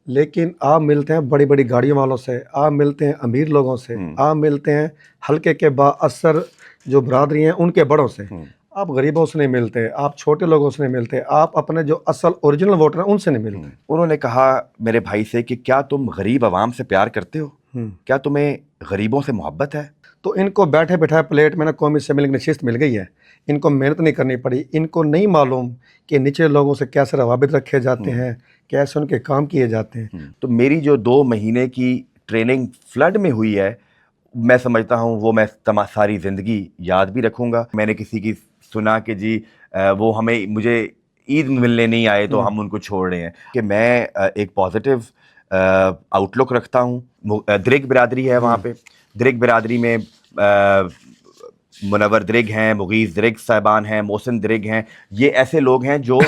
لیکن آپ ملتے ہیں بڑی بڑی گاڑیوں والوں سے، آپ ملتے ہیں امیر لوگوں سے، آپ ملتے ہیں حلقے کے با اثر جو برادری ہیں ان کے بڑوں سے، آپ غریبوں سے نہیں ملتے، آپ چھوٹے لوگوں سے نہیں ملتے، آپ اپنے جو اصل اوریجنل ووٹر ہیں ان سے نہیں ملتے۔ انہوں نے کہا میرے بھائی سے کہ کیا تم غریب عوام سے پیار کرتے ہو؟ کیا تمہیں غریبوں سے محبت ہے؟ تو ان کو بیٹھے بٹھائے پلیٹ میں نا قومی اسمبلی کی نشست مل گئی ہے، ان کو محنت نہیں کرنی پڑی، ان کو نہیں معلوم کہ نیچے لوگوں سے کیسے روابط رکھے جاتے ہیں، کیسے ان کے کام کیے جاتے ہیں۔ تو میری جو 2 مہینے کی ٹریننگ فلڈ میں ہوئی ہے، میں سمجھتا ہوں وہ میں ساری زندگی یاد بھی رکھوں گا۔ میں نے کسی کی سنا کہ جی وہ مجھے عید ملنے نہیں آئے تو ہم ان کو چھوڑ رہے ہیں، کہ میں ایک پازیٹیو آؤٹ لک رکھتا ہوں۔ درگ برادری ہے وہاں پہ، درگ برادری میں منور درگ ہیں، مغیث درگ صاحبان ہیں، محسن درگ ہیں، یہ ایسے لوگ ہیں جو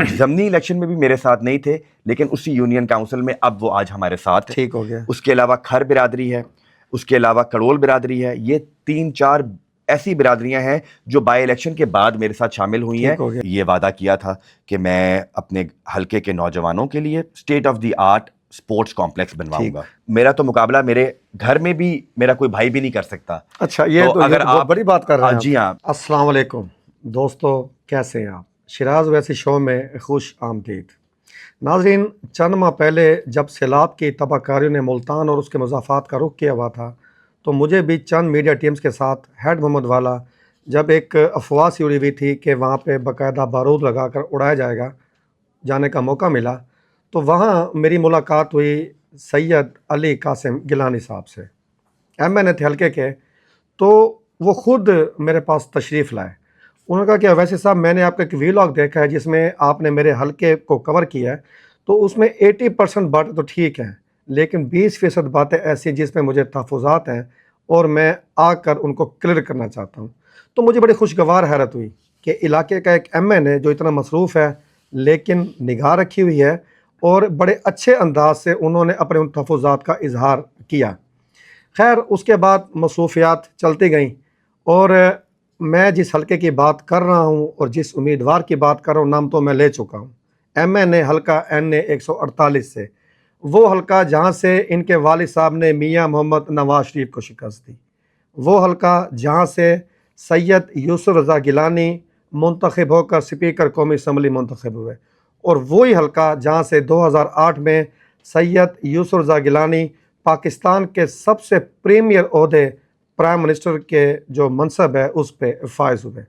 ضمنی الیکشن میں بھی میرے ساتھ نہیں تھے لیکن اسی یونین کاؤنسل میں اب وہ آج ہمارے ساتھ ہیں۔ ٹھیک ہو گیا۔ اس کے علاوہ کھر برادری ہے، اس کے علاوہ کڑول برادری ہے، یہ 3-4 ایسی برادریاں ہیں جو بائی الیکشن کے بعد میرے ساتھ شامل ہوئی ہیں۔ یہ وعدہ کیا تھا کہ میں اپنے حلقے کے نوجوانوں کے لیے state of the art sports complex بنواؤں گا۔ میرا تو مقابلہ میرے گھر میں بھی میرا کوئی بھائی بھی نہیں کر سکتا۔ اچھا، یہ تو بہت بڑی بات کر رہے ہیں۔ جی ہاں۔ السلام علیکم دوستو، کیسے ہیں آپ؟ شراز ویسی شو میں خوش آمدید۔ ناظرین، چند ماہ پہلے جب سیلاب کی تباہ کاریوں نے ملتان اور اس کے مضافات کا رخ کیا ہوا تھا تو مجھے بھی چند میڈیا ٹیمز کے ساتھ ہیڈ محمد والا جب ایک افواہ سی اڑی ہوئی تھی کہ وہاں پہ باقاعدہ بارود لگا کر اڑایا جانے کا موقع ملا، تو وہاں میری ملاقات ہوئی سید علی قاسم گیلانی صاحب سے، ایم این اے تھے حلقے کے۔ تو وہ خود میرے پاس تشریف لائے۔ انہوں نے کہا کہ ویسے صاحب میں نے آپ کا ایک ویلاگ دیکھا ہے جس میں آپ نے میرے حلقے کو کور کیا ہے، تو اس میں 80% باتیں تو ٹھیک ہیں لیکن 20% باتیں ایسی جس میں مجھے تحفظات ہیں اور میں آ کر ان کو کلیئر کرنا چاہتا ہوں۔ تو مجھے بڑی خوشگوار حیرت ہوئی کہ علاقے کا ایک ایم این اے جو اتنا مصروف ہے لیکن نگاہ رکھی ہوئی ہے اور بڑے اچھے انداز سے انہوں نے اپنے ان تحفظات کا اظہار کیا۔ خیر، اس کے بعد مصروفیات چلتی گئیں اور میں جس حلقے کی بات کر رہا ہوں اور جس امیدوار کی بات کر رہا ہوں نام تو میں لے چکا ہوں، ایم این اے حلقہ NA 148 سے، وہ حلقہ جہاں سے ان کے والد صاحب نے میاں محمد نواز شریف کو شکست دی، وہ حلقہ جہاں سے سید یوسف رضا گیلانی منتخب ہو کر اسپیکر قومی اسمبلی منتخب ہوئے، اور وہی حلقہ جہاں سے 2008 میں سید یوسف رضا گیلانی پاکستان کے سب سے پریمیئر عہدے پرائم منسٹر کے جو منصب ہے اس پہ فائز ہوئے۔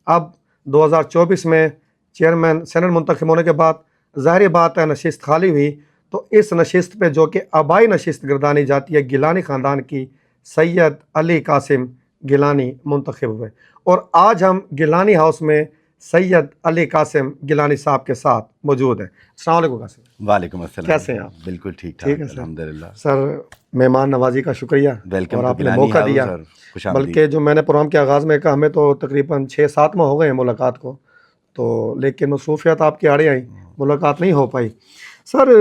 اب 2024 میں چیئرمین سینٹ منتخب ہونے کے بعد ظاہری بات ہے نشست خالی ہوئی، تو اس نشست پہ جو کہ آبائی نشست گردانی جاتی ہے گیلانی خاندان کی، سید علی قاسم گیلانی منتخب ہوئے، اور آج ہم گیلانی ہاؤس میں سید علی قاسم گیلانی صاحب کے ساتھ موجود ہیں۔ السلام علیکم قاسم۔ وعلیکم السلام۔ کیسے ہیں آپ؟ بالکل ٹھیک ٹھاک، ہے سر؟ الحمدللہ۔ سر، مہمان نوازی کا شکریہ اور آپ نے موقع دیا، بلکہ جو میں نے پروگرام کے آغاز میں کہا ہمیں تو تقریباً 6-7 ماہ ہو گئے ہیں ملاقات کو، تو لیکن مصروفیات آپ کی آڑے آئیں، ملاقات نہیں ہو پائی۔ سر،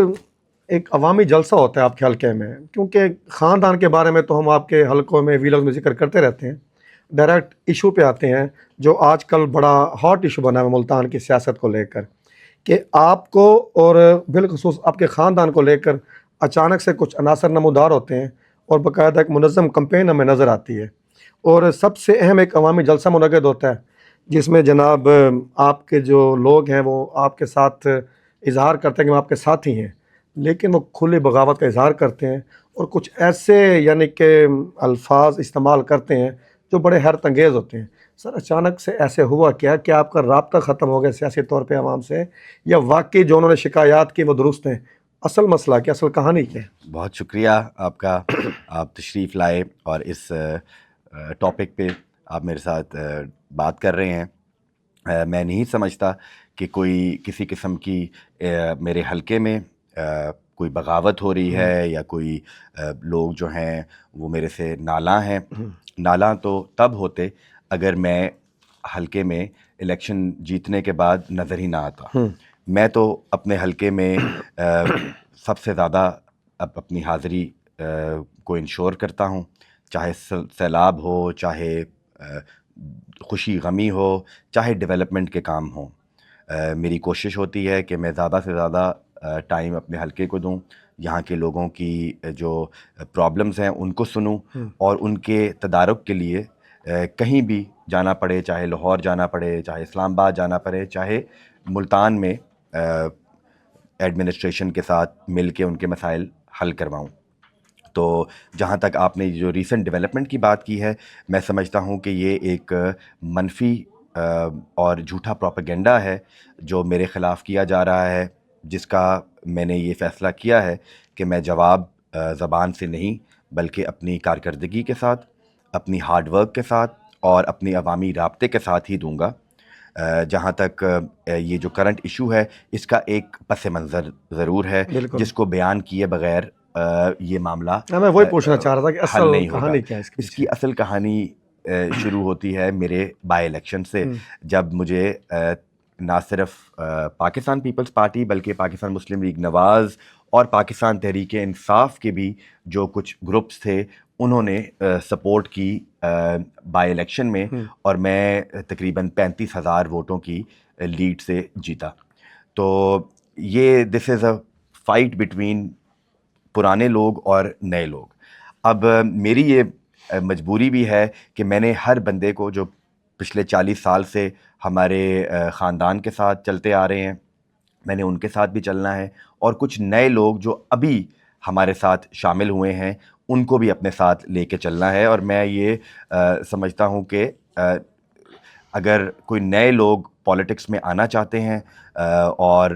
ایک عوامی جلسہ ہوتا ہے آپ کے حلقے میں، کیونکہ خاندان کے بارے میں تو ہم آپ کے حلقوں میں ویلاگ میں ذکر کرتے رہتے ہیں، ڈائریکٹ ایشو پہ آتے ہیں جو آج کل بڑا ہاٹ ایشو بنا ہے ملتان کی سیاست کو لے کر، کہ آپ کو اور بالخصوص آپ کے خاندان کو لے کر اچانک سے کچھ عناصر نمودار ہوتے ہیں اور باقاعدہ ایک منظم کمپین ہمیں نظر آتی ہے، اور سب سے اہم ایک عوامی جلسہ منعقد ہوتا ہے جس میں جناب آپ کے جو لوگ ہیں وہ آپ کے ساتھ اظہار کرتے ہیں کہ وہ آپ کے ساتھی ہیں، لیکن وہ کھلی بغاوت کا اظہار کرتے ہیں اور کچھ ایسے یعنی کہ الفاظ استعمال کرتے ہیں جو بڑے حیرت انگیز ہوتے ہیں۔ سر، اچانک سے ایسے ہوا کیا کہ آپ کا رابطہ ختم ہو گیا سیاسی طور پہ عوام سے، یا واقعی جو انہوں نے شکایات کی وہ درست ہیں؟ اصل مسئلہ کیا، اصل کہانی کیا ہے؟ بہت شکریہ آپ کا، آپ تشریف لائے اور اس ٹاپک پہ آپ میرے ساتھ بات کر رہے ہیں۔ میں نہیں سمجھتا کہ کوئی کسی قسم کی میرے حلقے میں کوئی بغاوت ہو رہی ہے یا کوئی لوگ جو ہیں وہ میرے سے نالاں ہیں۔ نالاں تو تب ہوتے اگر میں حلقے میں الیکشن جیتنے کے بعد نظر ہی نہ آتا۔ میں تو اپنے حلقے میں سب سے زیادہ اپنی حاضری کو انشور کرتا ہوں، چاہے سیلاب ہو، چاہے خوشی غمی ہو، چاہے ڈیولپمنٹ کے کام ہوں۔ میری کوشش ہوتی ہے کہ میں زیادہ سے زیادہ ٹائم اپنے حلقے کو دوں, یہاں کے لوگوں کی جو پرابلمز ہیں ان کو سنوں, اور ان کے تدارک کے لیے کہیں بھی جانا پڑے, چاہے لاہور جانا پڑے, چاہے اسلام آباد جانا پڑے, چاہے ملتان میں ایڈمنسٹریشن کے ساتھ مل کے ان کے مسائل حل کرواؤں. تو جہاں تک آپ نے جو ریسنٹ ڈیولپمنٹ کی بات کی ہے, میں سمجھتا ہوں کہ یہ ایک منفی اور جھوٹا پروپیگنڈا ہے جو میرے خلاف کیا جا رہا ہے, جس کا میں نے یہ فیصلہ کیا ہے کہ میں جواب زبان سے نہیں بلکہ اپنی کارکردگی کے ساتھ, اپنی ہارڈ ورک کے ساتھ اور اپنی عوامی رابطے کے ساتھ ہی دوں گا. جہاں تک یہ جو کرنٹ ایشو ہے اس کا ایک پس منظر ضرور ہے جس کو بیان کیے بغیر یہ معاملہ میں وہی پوچھنا چاہ رہا تھا کہ حل اصل نہیں ہوگا. کہانی کیا ہے اس کی اصل کہانی شروع ہوتی ہے میرے بائی الیکشن سے, جب مجھے نہ صرف پاکستان پیپلز پارٹی بلکہ پاکستان مسلم لیگ نواز اور پاکستان تحریک انصاف کے بھی جو کچھ گروپس تھے انہوں نے سپورٹ کی بائی الیکشن میں, اور میں تقریباً 35,000 ووٹوں کی لیڈ سے جیتا. تو یہ دس از اے فائٹ بٹوین پرانے لوگ اور نئے لوگ. اب میری یہ مجبوری بھی ہے کہ میں نے ہر بندے کو جو پچھلے 40 سال سے ہمارے خاندان کے ساتھ چلتے آ رہے ہیں, میں نے ان کے ساتھ بھی چلنا ہے, اور کچھ نئے لوگ جو ابھی ہمارے ساتھ شامل ہوئے ہیں ان کو بھی اپنے ساتھ لے کے چلنا ہے. اور میں یہ سمجھتا ہوں کہ اگر کوئی نئے لوگ پالیٹکس میں آنا چاہتے ہیں اور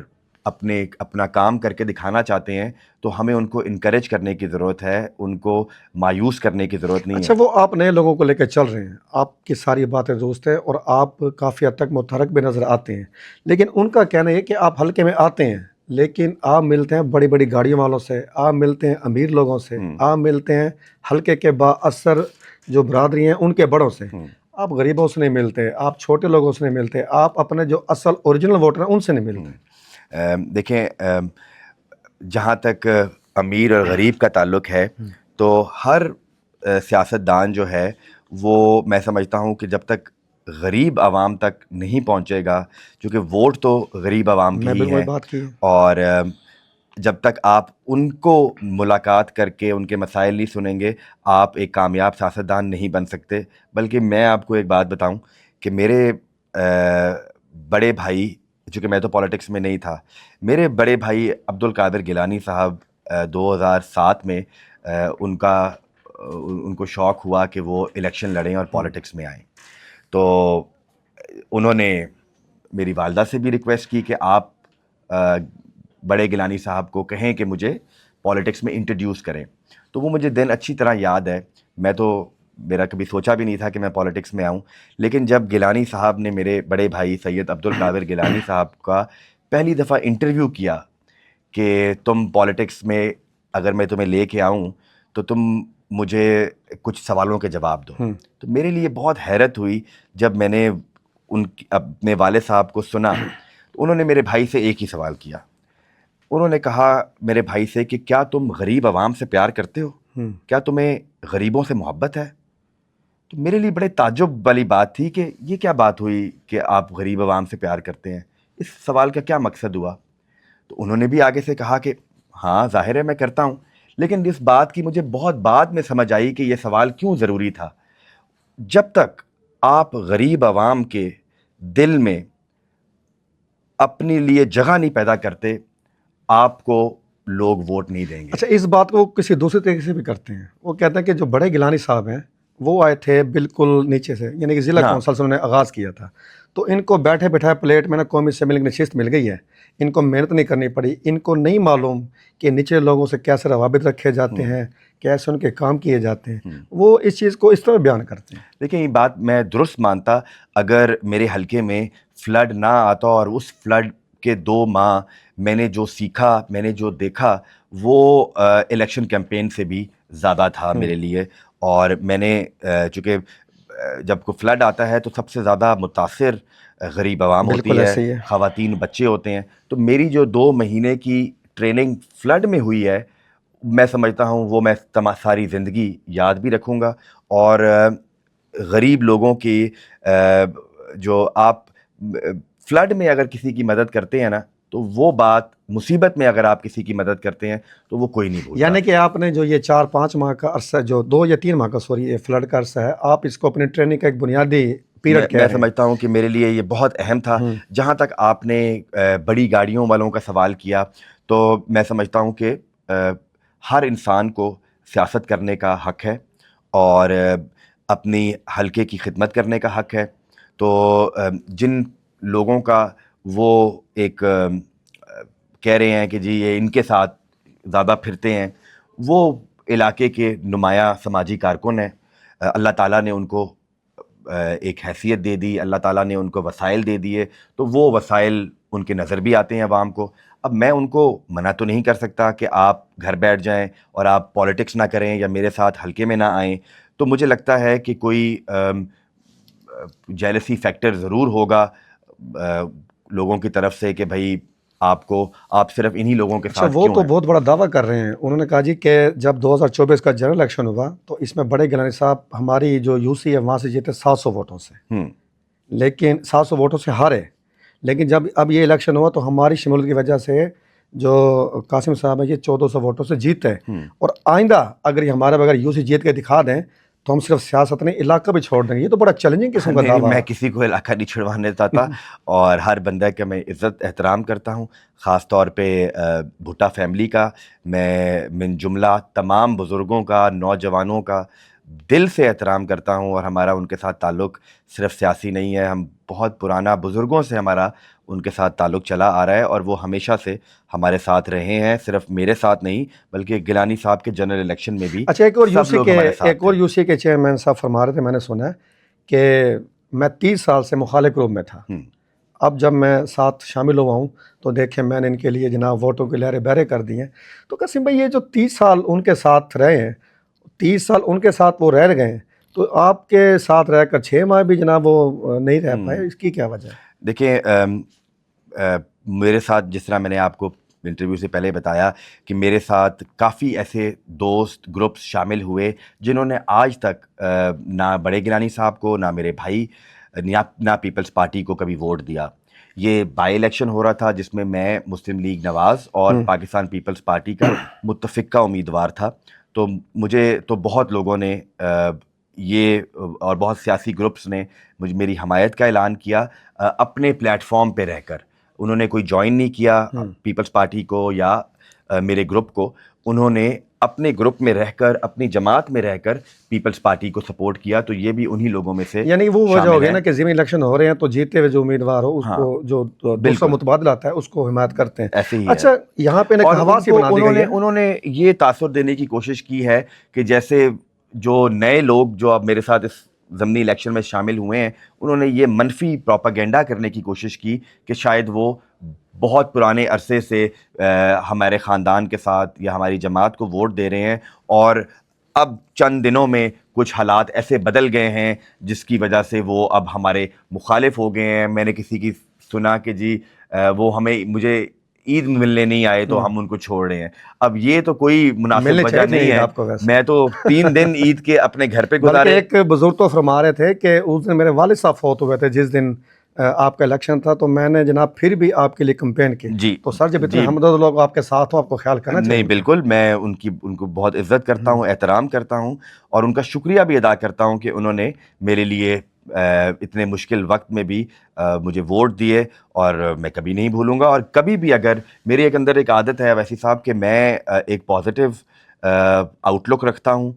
اپنا کام کر کے دکھانا چاہتے ہیں تو ہمیں ان کو انکریج کرنے کی ضرورت ہے, ان کو مایوس کرنے کی ضرورت نہیں ہے. اچھا, وہ آپ نئے لوگوں کو لے کے چل رہے ہیں, آپ کی ساری باتیں درست ہیں اور آپ کافی حد تک متحرک بھی نظر آتے ہیں, لیکن ان کا کہنا یہ کہ آپ حلقے میں آتے ہیں لیکن آپ ملتے ہیں بڑی بڑی گاڑیوں والوں سے, آپ ملتے ہیں امیر لوگوں سے, آپ ملتے ہیں حلقے کے با اثر جو برادری ہیں ان کے بڑوں سے, آپ غریبوں سے نہیں ملتے, آپ چھوٹے لوگوں سے نہیں ملتے, آپ اپنے جو اصل اوریجنل ووٹر ہیں ان سے نہیں ملتے. دیکھیں, جہاں تک امیر اور غریب کا تعلق ہے تو ہر سیاستدان جو ہے وہ میں سمجھتا ہوں کہ جب تک غریب عوام تک نہیں پہنچے گا, کیونکہ ووٹ تو غریب عوام کی ہی ہیں, اور جب تک آپ ان کو ملاقات کر کے ان کے مسائل نہیں سنیں گے آپ ایک کامیاب سیاستدان نہیں بن سکتے. بلکہ میں آپ کو ایک بات بتاؤں کہ میرے بڑے بھائی, چونکہ میں تو پالیٹکس میں نہیں تھا, میرے بڑے بھائی عبدالقادر گیلانی صاحب 2007 میں ان کو شوق ہوا کہ وہ الیکشن لڑیں اور پالیٹکس میں آئیں. تو انہوں نے میری والدہ سے بھی ریکویسٹ کی کہ آپ بڑے گیلانی صاحب کو کہیں کہ مجھے پالیٹکس میں انٹروڈیوس کریں. تو وہ مجھے دن اچھی طرح یاد ہے, میرا کبھی سوچا بھی نہیں تھا کہ میں پالیٹکس میں آؤں, لیکن جب گیلانی صاحب نے میرے بڑے بھائی سید عبدالقادر گیلانی صاحب کا پہلی دفعہ انٹرویو کیا کہ تم پالیٹکس میں اگر میں تمہیں لے کے آؤں تو تم مجھے کچھ سوالوں کے جواب دو, تو میرے لیے بہت حیرت ہوئی جب میں نے اپنے والد صاحب کو سنا. انہوں نے میرے بھائی سے ایک ہی سوال کیا, انہوں نے کہا میرے بھائی سے کہ کیا تم غریب عوام سے پیار کرتے ہو, کیا تمہیں غریبوں سے محبت ہے؟ تو میرے لیے بڑے تعجب والی بات تھی کہ یہ کیا بات ہوئی کہ آپ غریب عوام سے پیار کرتے ہیں, اس سوال کا کیا مقصد ہوا؟ تو انہوں نے بھی آگے سے کہا کہ ہاں ظاہر ہے میں کرتا ہوں, لیکن اس بات کی مجھے بہت بعد میں سمجھ آئی کہ یہ سوال کیوں ضروری تھا. جب تک آپ غریب عوام کے دل میں اپنے لیے جگہ نہیں پیدا کرتے آپ کو لوگ ووٹ نہیں دیں گے. اچھا, اس بات کو کسی دوسرے طریقے سے بھی کرتے ہیں, وہ کہتے ہیں کہ جو بڑے گیلانی صاحب ہیں وہ آئے تھے بالکل نیچے سے, یعنی کہ ضلع کونسل سے انہوں نے آغاز کیا تھا, تو ان کو بیٹھے بٹھائے پلیٹ میں نا قومی اسمبلی کی نشست مل گئی ہے, ان کو محنت نہیں کرنی پڑی, ان کو نہیں معلوم کہ نیچے لوگوں سے کیسے روابط رکھے جاتے ہیں, کیسے ان کے کام کیے جاتے ہیں, وہ اس چیز کو اس طرح بیان کرتے ہیں. دیکھیں یہ بات میں درست مانتا اگر میرے حلقے میں فلڈ نہ آتا, اور اس فلڈ کے 2 ماہ میں نے جو سیکھا, میں نے جو دیکھا وہ الیکشن کیمپین سے بھی زیادہ تھا میرے لیے. اور میں نے چونکہ جب کوئی فلڈ آتا ہے تو سب سے زیادہ متاثر غریب عوام ہوتی ہے, خواتین بچے ہوتے ہیں. تو میری جو 2 مہینے کی ٹریننگ فلڈ میں ہوئی ہے میں سمجھتا ہوں وہ میں ساری زندگی یاد بھی رکھوں گا. اور غریب لوگوں کی جو آپ فلڈ میں اگر کسی کی مدد کرتے ہیں نا تو وہ بات مصیبت میں اگر آپ کسی کی مدد کرتے ہیں تو وہ کوئی نہیں بھولتا. یعنی کہ آپ نے جو یہ 4-5 ماہ کا عرصہ، جو 2 یا 3 ماہ کا یہ فلڈ کا عرصہ ہے، آپ اس کو اپنی ٹریننگ کا ایک بنیادی پیریڈ کہہ میں رہے ہیں. سمجھتا ہوں کہ میرے لیے یہ بہت اہم تھا. جہاں تک آپ نے بڑی گاڑیوں والوں کا سوال کیا، تو میں سمجھتا ہوں کہ ہر انسان کو سیاست کرنے کا حق ہے اور اپنی حلقے کی خدمت کرنے کا حق ہے. تو جن لوگوں کا وہ ایک کہہ رہے ہیں کہ جی یہ ان کے ساتھ زیادہ پھرتے ہیں، وہ علاقے کے نمایاں سماجی کارکن ہیں. اللہ تعالیٰ نے ان کو ایک حیثیت دے دی، اللہ تعالیٰ نے ان کو وسائل دے دیے، تو وہ وسائل ان کے نظر بھی آتے ہیں عوام کو. اب میں ان کو منع تو نہیں کر سکتا کہ آپ گھر بیٹھ جائیں اور آپ پالیٹکس نہ کریں یا میرے ساتھ حلقے میں نہ آئیں. تو مجھے لگتا ہے کہ کوئی جیلسی فیکٹر ضرور ہوگا لوگوں کی طرف سے کہ بھائی آپ صرف انہی لوگوں کے ساتھ وہ کیوں تو ہیں. بہت بڑا دعویٰ کر رہے ہیں. انہوں نے کہا جی کہ جب 2024 کا جنرل الیکشن ہوا تو اس میں بڑے گیلانی صاحب ہماری جو یو سی ہے وہاں سے جیتے 700 ووٹوں سے، لیکن 700 ووٹوں سے ہارے. لیکن جب اب یہ الیکشن ہوا تو ہماری شمولیت کی وجہ سے جو قاسم صاحب ہیں یہ 1400 ووٹوں سے جیتے. اور آئندہ اگر یہ ہمارے بغیر یو سی جیت کے دکھا دیں تو ہم صرف سیاست نہیں علاقہ بھی چھوڑ دیں گے. یہ تو بڑا چیلنجنگ قسم کا دعویٰ ہے. میں کسی کو علاقہ نہیں چھڑوانے دیتا اور ہر بندہ کا میں عزت احترام کرتا ہوں، خاص طور پہ بھٹا فیملی کا. میں من جملہ تمام بزرگوں کا، نوجوانوں کا دل سے احترام کرتا ہوں، اور ہمارا ان کے ساتھ تعلق صرف سیاسی نہیں ہے. ہم بہت پرانا بزرگوں سے ہمارا ان کے ساتھ تعلق چلا آ رہا ہے، اور وہ ہمیشہ سے ہمارے ساتھ رہے ہیں، صرف میرے ساتھ نہیں بلکہ گیلانی صاحب کے جنرل الیکشن میں بھی. اچھا، ایک اور یو سی کے چیئرمین صاحب فرما رہے تھے، میں نے سنا ہے کہ میں 30 سال سے مخالف گروپ میں تھا. اب جب میں ساتھ شامل ہوا ہوں تو دیکھیں میں نے ان کے لیے جناب ووٹوں کے لہریں بہرے کر دی ہیں. تو قاسم بھائی یہ جو 30 سال ان کے ساتھ رہے ہیں، 30 سال ان کے ساتھ وہ رہ گئے ہیں، تو آپ کے ساتھ رہ کر 6 ماہ بھی جناب وہ نہیں رہ پائے، اس کی کیا وجہ ہے؟ دیکھیں میرے ساتھ جس طرح میں نے آپ کو انٹرویو سے پہلے بتایا کہ میرے ساتھ کافی ایسے دوست گروپس شامل ہوئے جنہوں نے آج تک نہ بڑے گیلانی صاحب کو، نہ میرے بھائی، نہ پیپلز پارٹی کو کبھی ووٹ دیا. یہ بائی الیکشن ہو رہا تھا جس میں میں مسلم لیگ نواز اور پاکستان پیپلز پارٹی کا متفقہ امیدوار تھا. تو مجھے تو بہت لوگوں نے یہ اور بہت سیاسی گروپس نے میری حمایت کا اعلان کیا اپنے پلیٹ فارم پہ رہ کر. انہوں نے کوئی جوائن نہیں کیا پیپلز پارٹی کو یا میرے گروپ کو، انہوں نے اپنے گروپ میں رہ کر، اپنی جماعت میں رہ کر پیپلز پارٹی کو سپورٹ کیا. تو یہ بھی انہی لوگوں میں سے یعنی وہ وجہ ہو گئی نا کہ ضمنی الیکشن ہو رہے ہیں تو جیتے ہوئے جو امیدوار ہو اس کو جو دوسرا متبادل آتا ہے اس کو حمایت کرتے ہیں. ایسے ہی اچھا، یہاں پہ انہوں نے یہ تاثر دینے کی کوشش کی ہے کہ جیسے جو نئے لوگ جو اب میرے ساتھ اس ضمنی الیکشن میں شامل ہوئے ہیں، انہوں نے یہ منفی پروپیگنڈا کرنے کی کوشش کی کہ شاید وہ بہت پرانے عرصے سے ہمارے خاندان کے ساتھ یا ہماری جماعت کو ووٹ دے رہے ہیں، اور اب چند دنوں میں کچھ حالات ایسے بدل گئے ہیں جس کی وجہ سے وہ اب ہمارے مخالف ہو گئے ہیں. میں نے کسی کی سنا کہ جی وہ مجھے عید ملنے نہیں آئے تو ہم ان کو چھوڑ رہے ہیں. اب یہ تو کوئی مناسب وجہ نہیں ہے. میں تو 3 دن عید کے اپنے گھر پہ گزارے. ایک بزرگ تو فرما رہے تھے کہ اس دن میرے والد صاحب فوت ہوئے تھے جس دن آپ کا الیکشن تھا، تو میں نے جناب پھر بھی آپ کے لیے کمپین کی. جی تو سر جب اتنے ہمدرد لوگ آپ کے ساتھ ہو آپ کو خیال کرنا چاہیے. نہیں بالکل، میں ان کو بہت عزت کرتا ہوں، احترام کرتا ہوں، اور ان کا شکریہ بھی ادا کرتا ہوں کہ انہوں نے میرے لیے اتنے مشکل وقت میں بھی مجھے ووٹ دیے، اور میں کبھی نہیں بھولوں گا. اور کبھی بھی اگر میرے ایک اندر ایک عادت ہے ویسی صاحب کہ میں ایک پازیٹیو آؤٹ لک رکھتا ہوں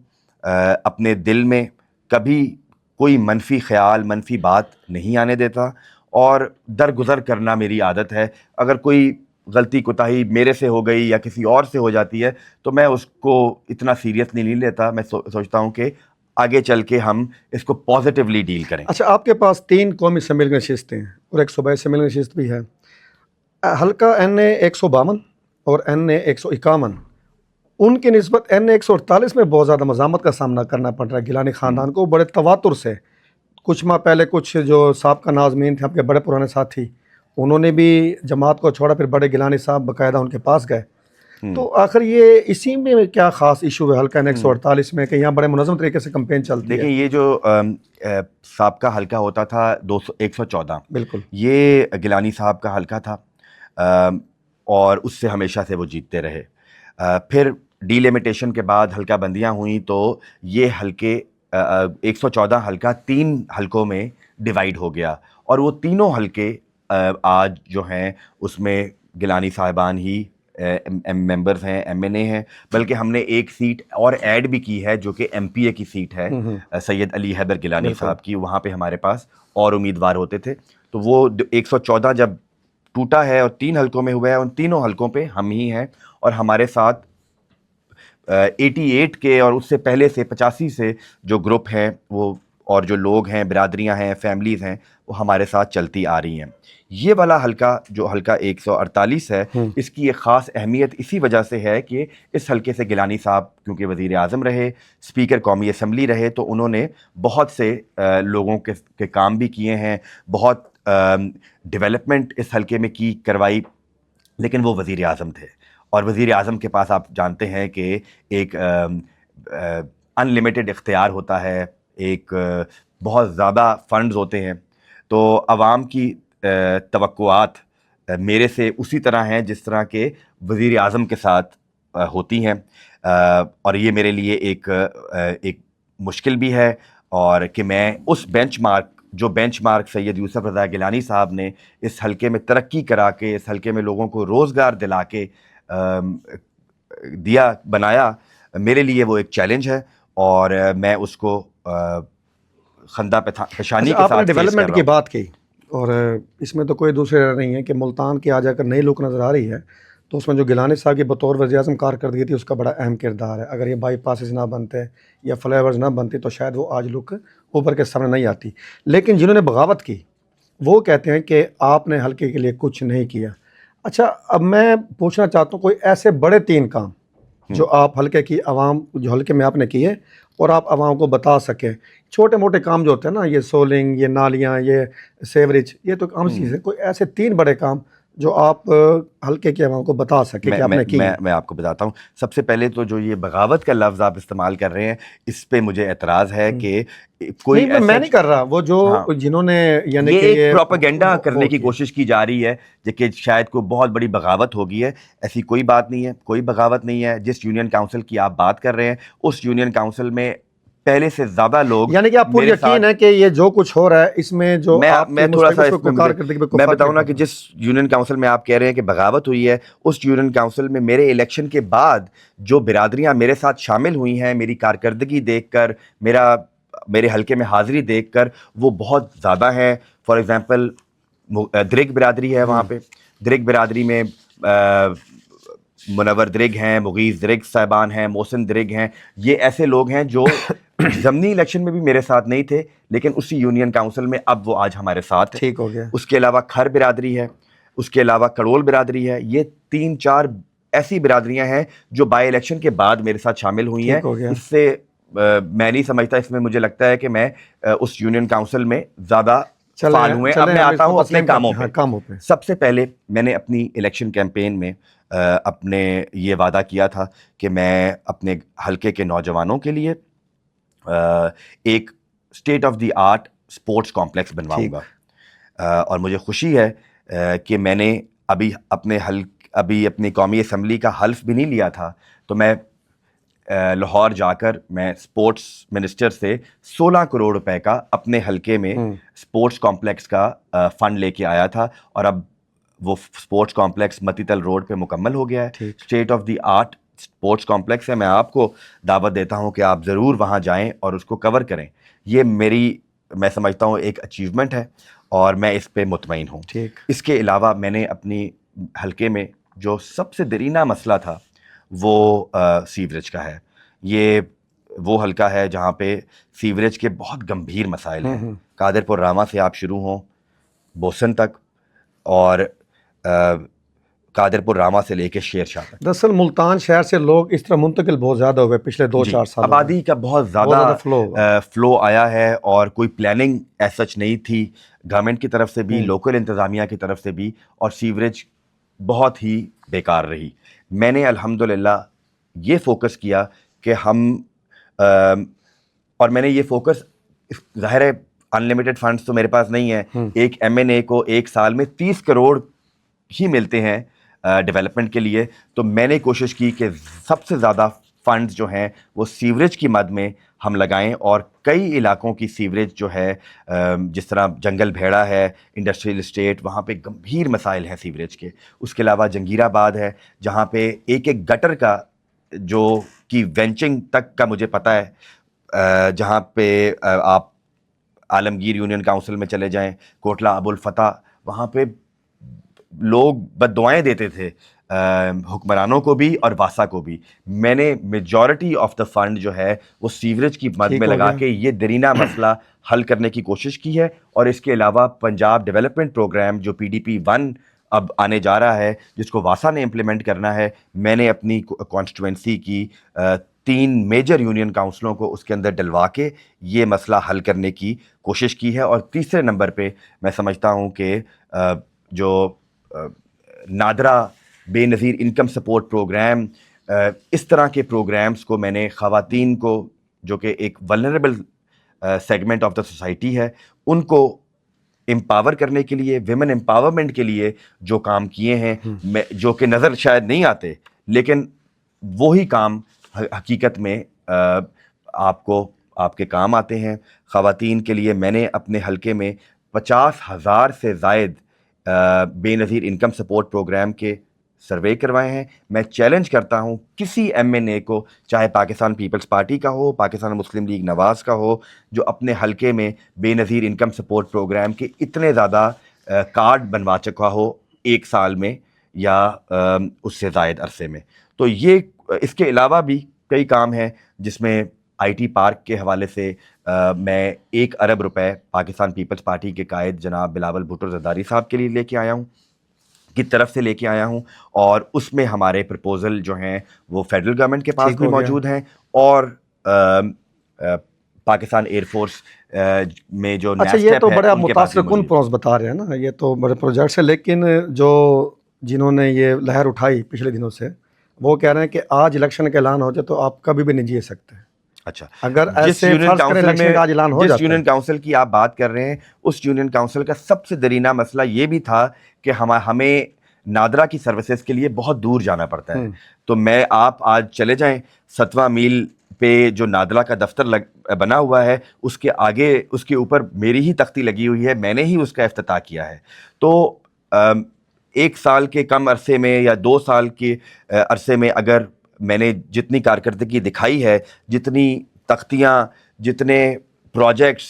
اپنے دل میں، کبھی کوئی منفی خیال، منفی بات نہیں آنے دیتا، اور درگزر کرنا میری عادت ہے. اگر کوئی غلطی کوتاہی میرے سے ہو گئی یا کسی اور سے ہو جاتی ہے تو میں اس کو اتنا سیریسلی نہیں لیتا. میں سوچتا ہوں کہ آگے چل کے ہم اس کو پازیٹیولی ڈیل کریں. اچھا، آپ کے پاس 3 قومی اسمبلی نشستیں ہیں اور ایک صوبائی اسمبلی نشست بھی ہے. حلقہ NA 152 اور NA 151، ان کی نسبت NA 148 میں بہت زیادہ مزاحمت کا سامنا کرنا پڑ رہا ہے گیلانی خاندان کو بڑے تواتر سے. کچھ ماہ پہلے کچھ جو سابقہ ناظمین تھے آپ کے بڑے پرانے ساتھی، انہوں نے بھی جماعت کو چھوڑا، پھر بڑے گیلانی صاحب باقاعدہ ان کے پاس گئے. تو آخر یہ اسی میں کیا خاص ایشو ہے حلقہ 148 میں کہ یہاں بڑے منظم طریقے سے کمپین چلتی ہے؟ دیکھیں، یہ جو سابقہ حلقہ ہوتا تھا 114، بالکل یہ گیلانی صاحب کا حلقہ تھا. اور اس سے ہمیشہ سے وہ جیتتے رہے. پھر ڈی لیمیٹیشن کے بعد حلقہ بندیاں ہوئیں تو یہ حلقے 114 حلقہ 3 حلقوں میں ڈیوائیڈ ہو گیا, اور وہ تینوں حلقے آج جو ہیں اس میں گیلانی صاحبان ہی ممبرز ہیں, ایم این اے ہیں, بلکہ ہم نے ایک سیٹ اور ایڈ بھی کی ہے جو کہ ایم پی اے کی سیٹ ہے سید علی حیدر گیلانی صاحب کی. وہاں پہ ہمارے پاس اور امیدوار ہوتے تھے, تو وہ 114 جب ٹوٹا ہے اور 3 حلقوں میں ہوا ہے, ان تینوں حلقوں پہ ہم ہی ہیں, اور ہمارے ساتھ 88 کے اور اس سے پہلے سے 85 سے جو گروپ ہیں وہ اور جو لوگ ہیں, برادریاں ہیں, فیملیز ہیں, وہ ہمارے ساتھ چلتی آ رہی ہیں. یہ والا حلقہ جو حلقہ 148 ہے, اس کی ایک خاص اہمیت اسی وجہ سے ہے کہ اس حلقے سے گیلانی صاحب کیونکہ وزیر اعظم رہے, اسپیکر قومی اسمبلی رہے, تو انہوں نے بہت سے لوگوں کے کام بھی کیے ہیں, بہت ڈیولپمنٹ اس حلقے میں کروائی, لیکن وہ وزیر اعظم تھے, اور وزیر اعظم کے پاس آپ جانتے ہیں کہ ایک ان لمیٹڈ اختیار ہوتا ہے, ایک بہت زیادہ فنڈز ہوتے ہیں. تو عوام کی توقعات میرے سے اسی طرح ہیں جس طرح کے وزیر اعظم کے ساتھ ہوتی ہیں, اور یہ میرے لیے ایک مشکل بھی ہے, اور کہ میں اس بینچ مارک سید یوسف رضا گیلانی صاحب نے اس حلقے میں ترقی کرا کے, اس حلقے میں لوگوں کو روزگار دلا کے بنایا, میرے لیے وہ ایک چیلنج ہے, اور میں اس کو خندہ پیشانی کے ساتھ آپ نے فیس کر ڈیولپمنٹ رہا کی ہوں. بات کی, اور اس میں تو کوئی دوسری رائے نہیں ہے کہ ملتان کی آج اگر نئی لک نظر آ رہی ہے تو اس میں جو گیلانی صاحب کی بطور وزیر اعظم کارکردگی تھی اس کا بڑا اہم کردار ہے. اگر یہ بائی پاسز نہ بنتے یا فلائی اوورز نہ بنتے تو شاید وہ آج لک اوپر کے سامنے نہیں آتی. لیکن جنہوں نے بغاوت کی وہ کہتے ہیں کہ آپ نے حلقے کے لیے کچھ نہیں کیا. اچھا, اب میں پوچھنا چاہتا ہوں کوئی ایسے بڑے 3 کام جو آپ حلقے کی عوام جو حلقے میں آپ نے کیے اور آپ عوام کو بتا سکیں. چھوٹے موٹے کام جو ہوتے ہیں نا, یہ سولنگ, یہ نالیاں, یہ سیوریج, یہ تو عام چیز ہے. کوئی ایسے 3 بڑے کام جو آپ حلقے کے عوام کو بتا سکیں کہ آپ نے کی. میں آپ کو بتاتا ہوں. سب سے پہلے تو جو یہ بغاوت کا لفظ آپ استعمال کر رہے ہیں, اس پہ مجھے اعتراض ہے کہ کوئی نہیں, میں نہیں کر رہا, وہ جو جنہوں نے یعنی یہ کہ ایک پروپیگنڈا کرنے کی کوشش کی جا رہی ہے کہ شاید کوئی بہت بڑی بغاوت ہوگی ہے. ایسی کوئی بات نہیں ہے, کوئی بغاوت نہیں ہے. جس یونین کاؤنسل کی آپ بات کر رہے ہیں اس یونین کاؤنسل میں پہلے سے زیادہ لوگ, یعنی کہ آپ پوری یقین ہے کہ یہ جو کچھ ہو رہا ہے اس میں جو میں تھوڑا سا میں بتاؤں نا کہ جس یونین کاؤنسل میں آپ کہہ رہے ہیں کہ بغاوت ہوئی ہے, اس یونین کاؤنسل میں میرے الیکشن کے بعد جو برادریاں میرے ساتھ شامل ہوئی ہیں, میری کارکردگی دیکھ کر, میرے حلقے میں حاضری دیکھ کر, وہ بہت زیادہ ہیں. فار ایگزامپل درگ برادری ہے, وہاں پہ درگ برادری میں منور درگ ہیں, مغیث درگ صاحبان ہیں, محسن درگ ہیں. یہ ایسے لوگ ہیں جو ضمنی الیکشن میں بھی میرے ساتھ نہیں تھے لیکن اسی یونین کاؤنسل میں اب وہ آج ہمارے ساتھ. ٹھیک ہو گیا. اس کے علاوہ کھر برادری ہے, اس کے علاوہ کڑول برادری ہے. یہ 3-4 ایسی برادریاں ہیں جو بائی الیکشن کے بعد میرے ساتھ شامل ہوئی ہیں. اس سے میں نہیں سمجھتا, اس میں مجھے لگتا ہے کہ میں اس یونین کاؤنسل میں زیادہ فعال ہوئے. اب میں آتا ہوں اپنے کاموں پہ. سب سے پہلے میں نے اپنی الیکشن کیمپین میں اپنے یہ وعدہ کیا تھا کہ میں اپنے حلقے کے نوجوانوں کے لیے ایک state of the art sports complex بنواؤں گا. اور مجھے خوشی ہے کہ میں نے ابھی اپنی قومی اسمبلی کا حلف بھی نہیں لیا تھا, تو میں لاہور جا کر میں اسپورٹس منسٹر سے 16 کروڑ روپے کا اپنے حلقے میں اسپورٹس کمپلیکس کا فنڈ لے کے آیا تھا, اور اب وہ اسپورٹس کمپلیکس متی تل روڈ پہ مکمل ہو گیا ہے. State of the art sports complex ہے. میں آپ کو دعوت دیتا ہوں کہ آپ ضرور وہاں جائیں اور اس کو کور کریں. یہ میں سمجھتا ہوں ایک اچیومنٹ ہے اور میں اس پہ مطمئن ہوں. اس کے علاوہ میں نے اپنی حلقے میں جو سب سے دیرینہ مسئلہ تھا وہ سیوریج کا ہے. یہ وہ حلقہ ہے جہاں پہ سیوریج کے بہت گمبھیر مسائل ہیں. قادر پور راما سے آپ شروع ہوں بوسن تک, اور قادر پور راما سے لے کے شیر شاہ تک. دراصل ملتان شہر سے لوگ اس طرح منتقل بہت زیادہ ہوئے پچھلے 2-4 سال. آبادی کا بہت زیادہ فلو آیا ہے, اور کوئی پلاننگ ایس سچ نہیں تھی گورنمنٹ کی طرف سے بھی, لوکل انتظامیہ کی طرف سے بھی, اور سیوریج بہت ہی بیکار رہی. میں نے الحمدللہ یہ فوکس کیا کہ اور میں نے یہ فوکس, ظاہر ہے ان لمیٹڈ فنڈس تو میرے پاس نہیں ہے. ایک ایم این اے کو ایک سال میں 30 کروڑ ہی ملتے ہیں ڈیولپمنٹ کے لیے، تو میں نے کوشش کی کہ سب سے زیادہ فنڈز جو ہیں وہ سیوریج کی مد میں ہم لگائیں، اور کئی علاقوں کی سیوریج جو ہے جس طرح جنگل بھیڑا ہے، انڈسٹریل اسٹیٹ، وہاں پہ گمبھیر مسائل ہیں سیوریج کے. اس کے علاوہ جنگیر آباد ہے جہاں پہ ایک ایک گٹر کا جو کی وینچنگ تک کا مجھے پتہ ہے، جہاں پہ آپ عالمگیر یونین کاؤنسل میں چلے جائیں، کوٹلہ ابو الفتح، وہاں پہ لوگ بد دعائیں دیتے تھے حکمرانوں کو بھی اور واسا کو بھی. میں نے میجورٹی آف دا فنڈ جو ہے وہ سیوریج کی مد میں لگا کے یہ درینہ مسئلہ حل کرنے کی کوشش کی ہے. اور اس کے علاوہ پنجاب ڈیولپمنٹ پروگرام جو PDP-1 اب آنے جا رہا ہے، جس کو واسا نے امپلیمنٹ کرنا ہے، میں نے اپنی کانسٹیٹوئنسی کی 3 میجر یونین کاؤنسلوں کو اس کے اندر ڈلوا کے یہ مسئلہ حل کرنے کی کوشش کی ہے. اور تیسرے نمبر پہ میں سمجھتا ہوں کہ جو نادرا بے نظیر انکم سپورٹ پروگرام، اس طرح کے پروگرامز کو میں نے خواتین کو، جو کہ ایک vulnerable segment of the society ہے، ان کو امپاور کرنے کے لیے، ویمن امپاورمنٹ کے لیے جو کام کیے ہیں، جو کہ نظر شاید نہیں آتے، لیکن وہی کام حقیقت میں آپ کے کام آتے ہیں. خواتین کے لیے میں نے اپنے حلقے میں 50,000 سے زائد بے نظیر انکم سپورٹ پروگرام کے سروے کروائے ہیں. میں چیلنج کرتا ہوں کسی MNA کو، چاہے پاکستان پیپلز پارٹی کا ہو، پاکستان مسلم لیگ نواز کا ہو، جو اپنے حلقے میں بے نظیر انکم سپورٹ پروگرام کے اتنے زیادہ کارڈ بنوا چکا ہو 1 سال میں یا اس سے زائد عرصے میں. تو یہ اس کے علاوہ بھی کئی کام ہیں جس میں IT پارک کے حوالے سے میں 1 ارب روپے پاکستان پیپلز پارٹی کے قائد جناب بلاول بھٹو زرداری صاحب کے لیے لے کے آیا ہوں، کی طرف سے لے کے آیا ہوں. اور اس میں ہمارے پرپوزل جو ہیں وہ فیڈرل گورنمنٹ کے پاس بھی موجود ہیں، اور پاکستان ایئر فورس میں جو اچھا یہ تو بڑے متاثر کن پروز بتا رہے ہیں نا، یہ تو بڑے پروجیکٹس ہیں، لیکن جو جنہوں نے یہ لہر اٹھائی پچھلے دنوں سے، وہ کہہ رہے ہیں کہ آج الیکشن کا اعلان ہو جائے تو آپ کبھی بھی نہیں جیت سکتے. اچھا، اگر ایسے فرض کریں الیکشن کا آج اعلان ہو جاتا ہے، جس یونین کاؤنسل کی آپ بات کر رہے ہیں، اس یونین کاؤنسل کا سب سے درینہ مسئلہ یہ بھی تھا کہ ہمیں نادرا کی سروسز کے لیے بہت دور جانا پڑتا ہے. تو آپ آج چلے جائیں 7واں میل پہ جو نادرا کا دفتر بنا ہوا ہے، اس کے آگے، اس کے اوپر میری ہی تختی لگی ہوئی ہے، میں نے ہی اس کا افتتاح کیا ہے. تو 1 سال کے کم عرصے میں یا 2 سال کے عرصے میں اگر میں نے جتنی کارکردگی دکھائی ہے، جتنی تختیاں، جتنے پروجیکٹس،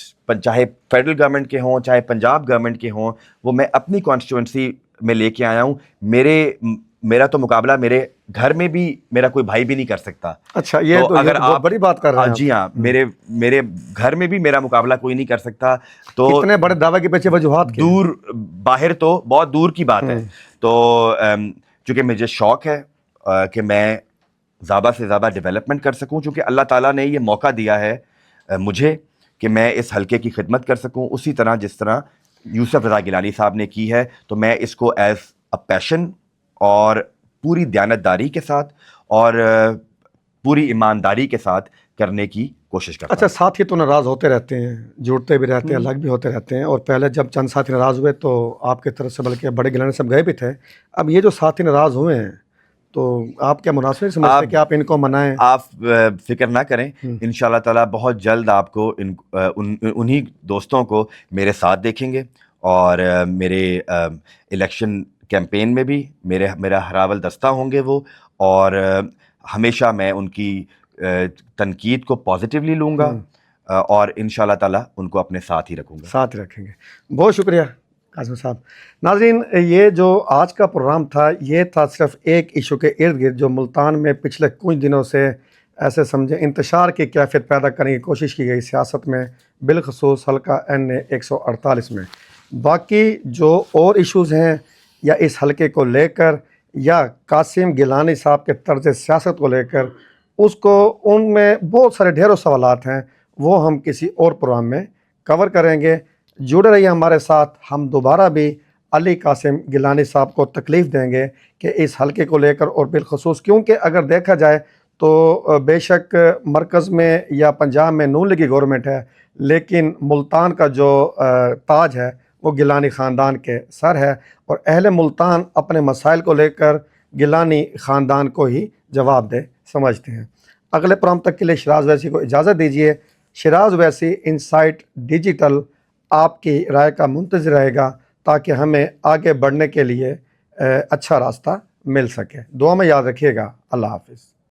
چاہے فیڈرل گورنمنٹ کے ہوں چاہے پنجاب گورنمنٹ کے ہوں، وہ میں اپنی کانسٹیٹوئنسی میں لے کے آیا ہوں. میرا تو مقابلہ میرے گھر میں بھی میرا کوئی بھائی بھی نہیں کر سکتا. اچھا، یہ تو اگر آپ بڑی بات کر رہے ہیں. جی ہاں، میرے گھر میں بھی میرا مقابلہ کوئی نہیں کر سکتا. تو اتنے بڑے دعوے کے پیچھے وجوہات دور، باہر تو بہت دور کی بات ہے. تو چونکہ مجھے شوق ہے کہ میں زیادہ سے زیادہ ڈیولپمنٹ کر سکوں، چونکہ اللہ تعالیٰ نے یہ موقع دیا ہے مجھے کہ میں اس حلقے کی خدمت کر سکوں، اسی طرح جس طرح یوسف رضا گیلانی صاحب نے کی ہے. تو میں اس کو ایز اے پیشن اور پوری دیانتداری کے ساتھ اور پوری ایمانداری کے ساتھ کرنے کی کوشش کرتا ہوں. اچھا، ساتھی تو ناراض ہوتے رہتے ہیں، جڑتے بھی رہتے ہیں، الگ بھی ہوتے رہتے ہیں، اور پہلے جب چند ساتھی ناراض ہوئے تو آپ کی طرف سے بلکہ بڑے گیلانی صاحب گئے بھی تھے. اب یہ جو ساتھی ناراض ہوئے ہیں تو آپ کیا مناسب سمجھتے ہیں کہ آپ ان کو منائیں؟ آپ فکر نہ کریں، انشاءاللہ تعالیٰ بہت جلد آپ کو انہی دوستوں کو میرے ساتھ دیکھیں گے. اور میرے الیکشن کیمپین میں بھی میرا ہراول دستہ ہوں گے وہ، اور ہمیشہ میں ان کی تنقید کو پازیٹیولی لوں گا، اور انشاءاللہ تعالیٰ ان کو اپنے ساتھ ہی رکھوں گا. ساتھ رکھیں گے. بہت شکریہ قاسم صاحب. ناظرین، یہ جو آج کا پروگرام تھا، یہ تھا صرف ایک ایشو کے ارد گرد جو ملتان میں پچھلے کچھ دنوں سے ایسے سمجھیں انتشار کی کیفیت پیدا کرنے کی کوشش کی گئی سیاست میں، بالخصوص حلقہ NA 148 میں. باقی جو اور ایشوز ہیں یا اس حلقے کو لے کر یا قاسم گیلانی صاحب کے طرز سیاست کو لے کر، ان میں بہت سارے ڈھیروں سوالات ہیں، وہ ہم کسی اور پروگرام میں کور کریں گے. جڑے رہیے ہمارے ساتھ. ہم دوبارہ بھی علی قاسم گیلانی صاحب کو تکلیف دیں گے کہ اس حلقے کو لے کر، اور بالخصوص کیونکہ اگر دیکھا جائے تو بے شک مرکز میں یا پنجاب میں نون لیگی گورنمنٹ ہے، لیکن ملتان کا جو تاج ہے وہ گیلانی خاندان کے سر ہے، اور اہل ملتان اپنے مسائل کو لے کر گیلانی خاندان کو ہی جواب دہ سمجھتے ہیں۔ اگلے پروگرام تک کے لیے شیراز ویسی کو اجازت دیجیے۔ شیراز ویسی انسائٹ ڈیجیٹل آپ کی رائے کا منتظر رہے گا تاکہ ہمیں آگے بڑھنے کے لیے اچھا راستہ مل سکے۔ دعا میں یاد رکھیے گا۔ اللہ حافظ۔